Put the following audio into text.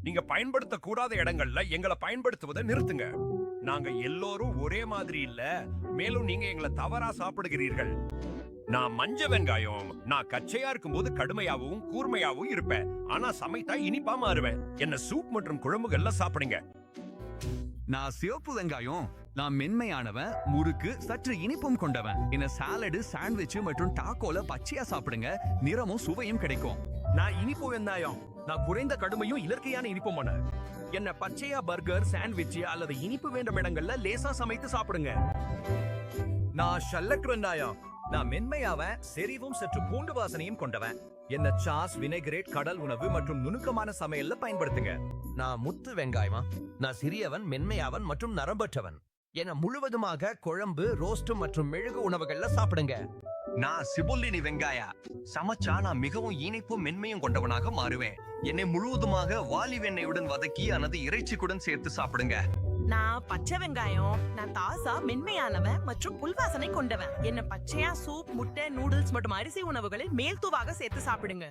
நீங்க பயன்படுத்த கூடாத இடங்கள்ல எங்களை பயன்படுத்துவதை நிறுத்துங்க. நாங்க எல்லோரும் ஒரே மாதிரி இல்ல, மேலும் நீங்க எங்களை தவறா சாப்பிடுகிறீர்கள். நான் மஞ்ச வெங்காயம். நான் கச்சையா இருக்கும்போது கடுமையாவும் கூர்மையாவும் இருப்பேன், ஆனா சமைத்தா இனிப்பா மாறுவேன். என்ன சூப் மற்றும் குழம்புகள்ல சாப்பிடுங்க. நான் சிவப்பு வெங்காயம். நான் மென்மையானவன், முறுக்கு, சற்று இனிப்பும் கொண்டவன். என்ன சாலடு, சாண்ட்விச் மற்றும் டாக்கோல பச்சையா சாப்பிடுங்க, நிறமும் சுவையும் கிடைக்கும். நான் இனிப்பு வெங்காயம். நான் குறைந்த கடுமையும் இயற்கையான இனிப்புமான. என்ன பச்சையா பர்கர், சாண்ட்விச் அல்லது இனிப்பு வேண்டும் இடங்கள்ல லேசா சமைத்து சாப்பிடுங்க. நான் ஷல்லக் வெங்காயம். நான் மென்மையாவன், செறிவும் சற்று பூண்டு வாசனையும் கொண்டவன். என்ன சாஸ், வினைகிரேட், கடல் உணவு மற்றும் நுணுக்கமான சமையல்ல பயன்படுத்துங்க. நான் முத்து வெங்காயமா. நான் சிறியவன், மென்மையாவன் மற்றும் நரம்பற்றவன். என முழுவதுமாக குழம்பு, ரோஸ்ட் மற்றும் மெழுகு உணவுகள்ல சாப்பிடுங்க. நான் சிபுல்லினி வெங்காயா. சமைச்சா நான் மிகவும் இனிப்பும் மென்மையும் கொண்டவனாக மாறுவேன். என்னை முழுவதுமாக வாலி வெண்ணெயுடன் வதக்கி அல்லது இறைச்சிக்குடன் சேர்த்து சாப்பிடுங்க. நான் பச்சை வெங்காயம். நான் தாசா, மென்மையானவன் மற்றும் புல்வாசனை கொண்டவன். என்ன பச்சையா சூப், முட்டை, நூடுல்ஸ் மற்றும் அரிசி உணவுகளில் மேல் தூவாக சேர்த்து சாப்பிடுங்க.